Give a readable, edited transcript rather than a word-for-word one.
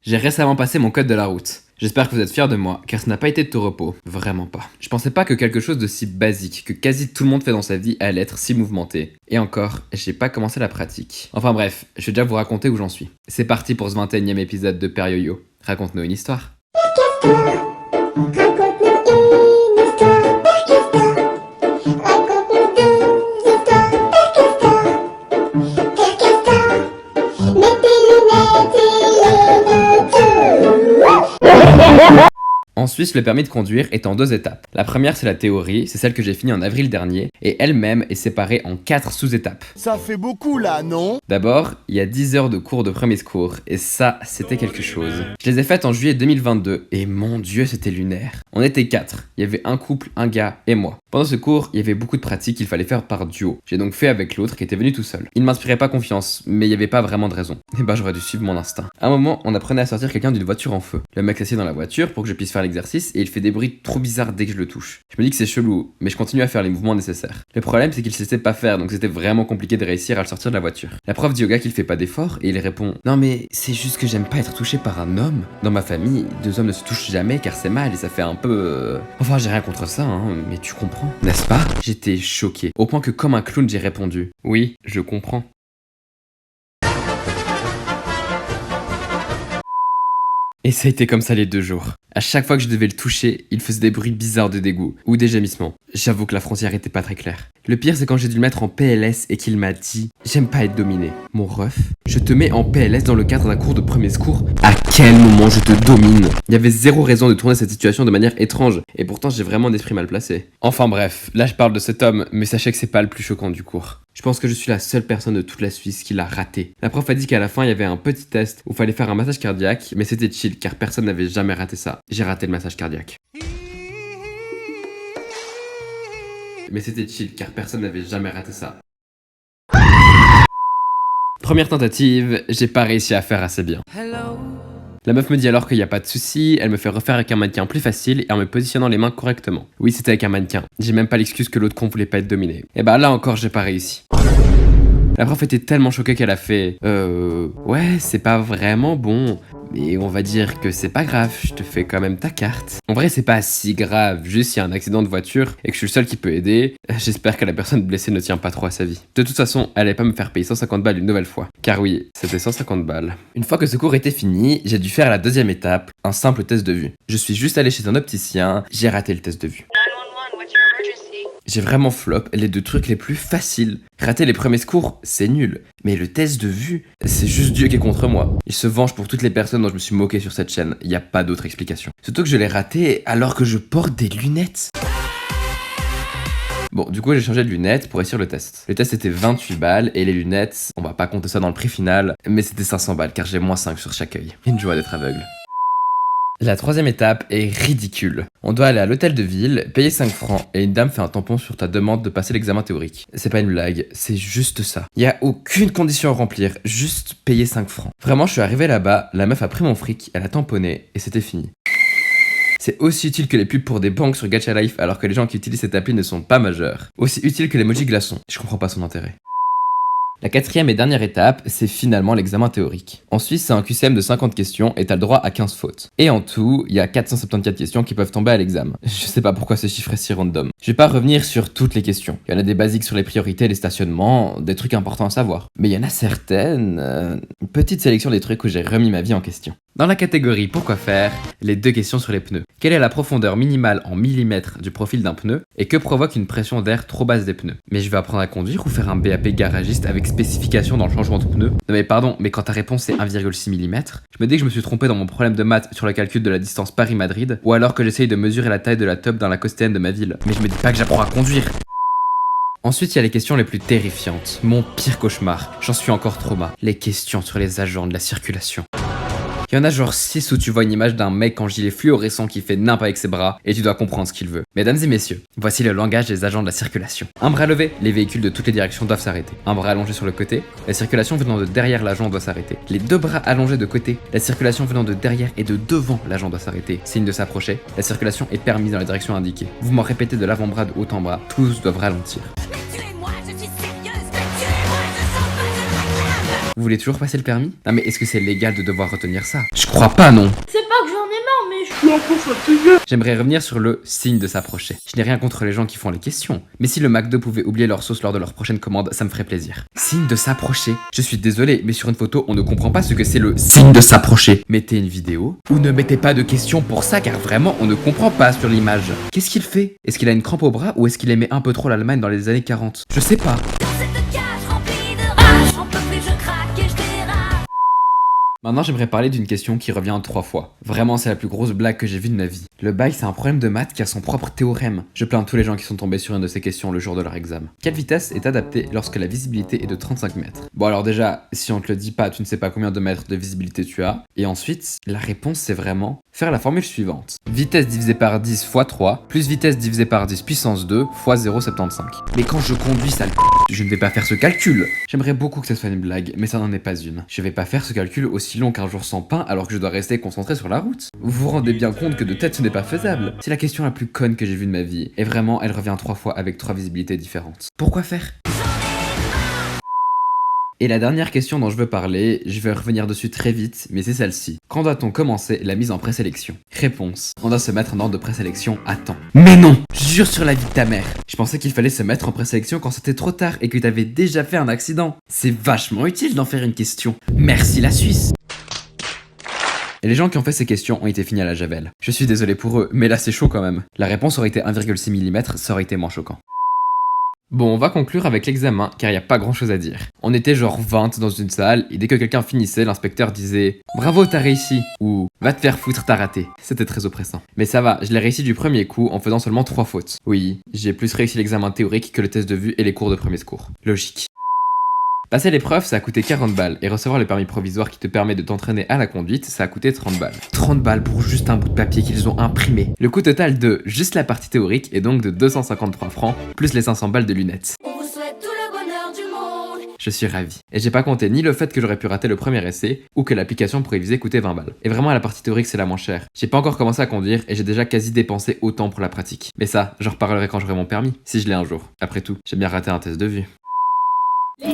J'ai récemment passé mon code de la route. J'espère que vous êtes fiers de moi, car ce n'a pas été de tout repos. Vraiment pas. Je pensais pas que quelque chose d'aussi basique, que quasi tout le monde fait dans sa vie, allait être si mouvementé. Et encore, j'ai pas commencé la pratique. Enfin bref, je vais déjà vous raconter où j'en suis. C'est parti pour ce 21e épisode de Père Yo-Yo. Raconte-nous une histoire. En Suisse, le permis de conduire est en 2 étapes. La première, c'est la théorie, c'est celle que j'ai finie en avril dernier, et elle-même est séparée en 4 sous-étapes. Ça fait beaucoup là, non? D'abord, il y a 10 heures de cours de premier secours, et ça, c'était quelque chose. Je les ai faites en juillet 2022, et mon dieu, c'était lunaire. On était 4, il y avait un couple, un gars et moi. Pendant ce cours, il y avait beaucoup de pratiques qu'il fallait faire par duo. J'ai donc fait avec l'autre qui était venu tout seul. Il ne m'inspirait pas confiance, mais il n'y avait pas vraiment de raison. Et bah j'aurais dû suivre mon instinct. À un moment, on apprenait à sortir quelqu'un d'une voiture en feu. Le mec s'assied dans la voiture pour que je puisse faire l'exercice et il fait des bruits trop bizarres dès que je le touche. Je me dis que c'est chelou, mais je continue à faire les mouvements nécessaires. Le problème c'est qu'il ne sait pas faire, donc c'était vraiment compliqué de réussir à le sortir de la voiture. La prof dit au gars qu'il fait pas d'effort et il répond: non mais c'est juste que j'aime pas être touché par un homme. Dans ma famille, 2 hommes ne se touchent jamais car c'est mal et ça fait un peu... Enfin j'ai rien contre ça, hein, mais tu comprends, n'est-ce pas? J'étais choqué, au point que comme un clown j'ai répondu: oui, je comprends. Et ça a été comme ça les 2 jours. À chaque fois que je devais le toucher, il faisait des bruits bizarres de dégoût, ou des gémissements. J'avoue que la frontière était pas très claire. Le pire c'est quand j'ai dû le mettre en PLS et qu'il m'a dit: j'aime pas être dominé. Mon ref, je te mets en PLS dans le cadre d'un cours de premier secours. À quel moment je te domine? Il y avait zéro raison de tourner cette situation de manière étrange, et pourtant j'ai vraiment un esprit mal placé. Enfin bref, là je parle de cet homme, mais sachez que c'est pas le plus choquant du cours. Je pense que je suis la seule personne de toute la Suisse qui l'a raté. La prof a dit qu'à la fin il y avait un petit test où il fallait faire un massage cardiaque, mais c'était chill car personne n'avait jamais raté ça. J'ai raté le massage cardiaque. Mais c'était chill car personne n'avait jamais raté ça. Première tentative, j'ai pas réussi à faire assez bien. La meuf me dit alors qu'il n'y a pas de souci, elle me fait refaire avec un mannequin plus facile et en me positionnant les mains correctement. Oui, c'était avec un mannequin. J'ai même pas l'excuse que l'autre con voulait pas être dominé. Et bah là encore, j'ai pas réussi. La prof était tellement choquée qu'elle a fait: ouais, c'est pas vraiment bon, mais on va dire que c'est pas grave, je te fais quand même ta carte. En vrai, c'est pas si grave, juste il y a un accident de voiture et que je suis le seul qui peut aider. J'espère que la personne blessée ne tient pas trop à sa vie. De toute façon, elle allait pas me faire payer 150 balles une nouvelle fois. Car oui, c'était 150 balles. Une fois que ce cours était fini, j'ai dû faire la 2e étape, un simple test de vue. Je suis juste allé chez un opticien, j'ai raté le test de vue. J'ai vraiment flop les 2 trucs les plus faciles. Rater les premiers secours, c'est nul. Mais le test de vue, c'est juste Dieu qui est contre moi. Il se venge pour toutes les personnes dont je me suis moqué sur cette chaîne. Il n'y a pas d'autre explication. Surtout que je l'ai raté alors que je porte des lunettes. Bon, du coup, j'ai changé de lunettes pour réussir le test. Le test était 28 balles et les lunettes, on va pas compter ça dans le prix final, mais c'était 500 balles car j'ai -5 sur chaque œil. Une joie d'être aveugle. La 3e étape est ridicule. On doit aller à l'hôtel de ville, payer 5 francs et une dame fait un tampon sur ta demande de passer l'examen théorique. C'est pas une blague, c'est juste ça. Y a aucune condition à remplir, juste payer 5 francs. Vraiment, je suis arrivé là-bas, la meuf a pris mon fric, elle a tamponné et c'était fini. C'est aussi utile que les pubs pour des banques sur Gacha Life alors que les gens qui utilisent cette appli ne sont pas majeurs. Aussi utile que l'emoji glaçon. Je comprends pas son intérêt. La 4e et dernière étape, c'est finalement l'examen théorique. En Suisse, c'est un QCM de 50 questions et t'as le droit à 15 fautes. Et en tout, il y a 474 questions qui peuvent tomber à l'examen. Je sais pas pourquoi ce chiffre est si random. Je vais pas revenir sur toutes les questions. Il y en a des basiques sur les priorités, les stationnements, des trucs importants à savoir. Mais il y en a certaines... une petite sélection des trucs où j'ai remis ma vie en question. Dans la catégorie pourquoi faire, les 2 questions sur les pneus. Quelle est la profondeur minimale en millimètres du profil d'un pneu et que provoque une pression d'air trop basse des pneus? Mais je vais apprendre à conduire ou faire un BAP garagiste avec spécification dans le changement de pneus? Non mais pardon, mais quand ta réponse est 1,6 mm, je me dis que je me suis trompé dans mon problème de maths sur le calcul de la distance Paris-Madrid ou alors que j'essaye de mesurer la taille de la tub dans la costéenne de ma ville. Mais je me dis pas que j'apprends à conduire. Ensuite, il y a les questions les plus terrifiantes. Mon pire cauchemar. J'en suis encore trauma. Les questions sur les agents de la circulation. Il y en a genre 6 où tu vois une image d'un mec en gilet fluorescent qui fait nimp avec ses bras et tu dois comprendre ce qu'il veut. Mesdames et messieurs, voici le langage des agents de la circulation. Un bras levé, les véhicules de toutes les directions doivent s'arrêter. Un bras allongé sur le côté, la circulation venant de derrière l'agent doit s'arrêter. Les 2 bras allongés de côté, la circulation venant de derrière et de devant l'agent doit s'arrêter. Signe de s'approcher, la circulation est permise dans la direction indiquée. Mouvement répété de l'avant-bras de haut en bas, tous doivent ralentir. Vous voulez toujours passer le permis? Non mais est-ce que c'est légal de devoir retenir ça? Je crois pas, non. C'est pas que j'en ai marre, mais je suis un peu fatigué. J'aimerais revenir sur le signe de s'approcher. Je n'ai rien contre les gens qui font les questions, mais si le McDo pouvait oublier leur sauce lors de leur prochaine commande, ça me ferait plaisir. Signe de s'approcher. Je suis désolé, mais sur une photo, on ne comprend pas ce que c'est le signe de s'approcher. Mettez une vidéo, ou ne mettez pas de questions pour ça, car vraiment, on ne comprend pas sur l'image. Qu'est-ce qu'il fait? Est-ce qu'il a une crampe au bras, ou est-ce qu'il aimait un peu trop l'Allemagne dans les années 40? Je sais pas. Maintenant, j'aimerais parler d'une question qui revient 3 fois. Vraiment, c'est la plus grosse blague que j'ai vue de ma vie. Le bail, c'est un problème de maths qui a son propre théorème. Je plains tous les gens qui sont tombés sur une de ces questions le jour de leur examen. Quelle vitesse est adaptée lorsque la visibilité est de 35 mètres? Bon, alors déjà, si on te le dit pas, tu ne sais pas combien de mètres de visibilité tu as. Et ensuite, la réponse, c'est vraiment faire la formule suivante. Vitesse divisée par 10 fois 3, plus vitesse divisée par 10 puissance 2 fois 0,75. Mais quand je conduis, ça je ne vais pas faire ce calcul. J'aimerais beaucoup que ce soit une blague, mais ça n'en est pas une. Je vais pas faire ce calcul aussi long qu'un jour sans pain alors que je dois rester concentré sur la route. Vous vous rendez bien compte que de tête ce n'est pas faisable. C'est la question la plus conne que j'ai vue de ma vie. Et vraiment, elle revient 3 fois avec 3 visibilités différentes. Pourquoi faire? Et la dernière question dont je veux parler, je vais revenir dessus très vite, mais c'est celle-ci. Quand doit-on commencer la mise en présélection? Réponse. On doit se mettre en ordre de présélection à temps. Mais non! Jure sur la vie de ta mère! Je pensais qu'il fallait se mettre en présélection quand c'était trop tard et que t'avais déjà fait un accident. C'est vachement utile d'en faire une question. Merci la Suisse! Et les gens qui ont fait ces questions ont été finis à la javel. Je suis désolé pour eux, mais là c'est chaud quand même. La réponse aurait été 1,6 mm, ça aurait été moins choquant. Bon, on va conclure avec l'examen, car il n'y a pas grand chose à dire. On était genre 20 dans une salle, et dès que quelqu'un finissait, l'inspecteur disait « Bravo, t'as réussi » ou « Va te faire foutre, t'as raté ». C'était très oppressant. Mais ça va, je l'ai réussi du premier coup en faisant seulement 3 fautes. Oui, j'ai plus réussi l'examen théorique que le test de vue et les cours de premier secours. Logique. Passer l'épreuve, ça a coûté 40 balles, et recevoir le permis provisoire qui te permet de t'entraîner à la conduite, ça a coûté 30 balles. 30 balles pour juste un bout de papier qu'ils ont imprimé. Le coût total de juste la partie théorique est donc de 253 francs, plus les 500 balles de lunettes. On vous souhaite tout le bonheur du monde. Je suis ravi. Et j'ai pas compté ni le fait que j'aurais pu rater le premier essai, ou que l'application pour réviser coûtait 20 balles. Et vraiment, la partie théorique, c'est la moins chère. J'ai pas encore commencé à conduire, et j'ai déjà quasi dépensé autant pour la pratique. Mais ça, j'en reparlerai quand j'aurai mon permis, si je l'ai un jour. Après tout, j'ai bien raté un test de vue. Les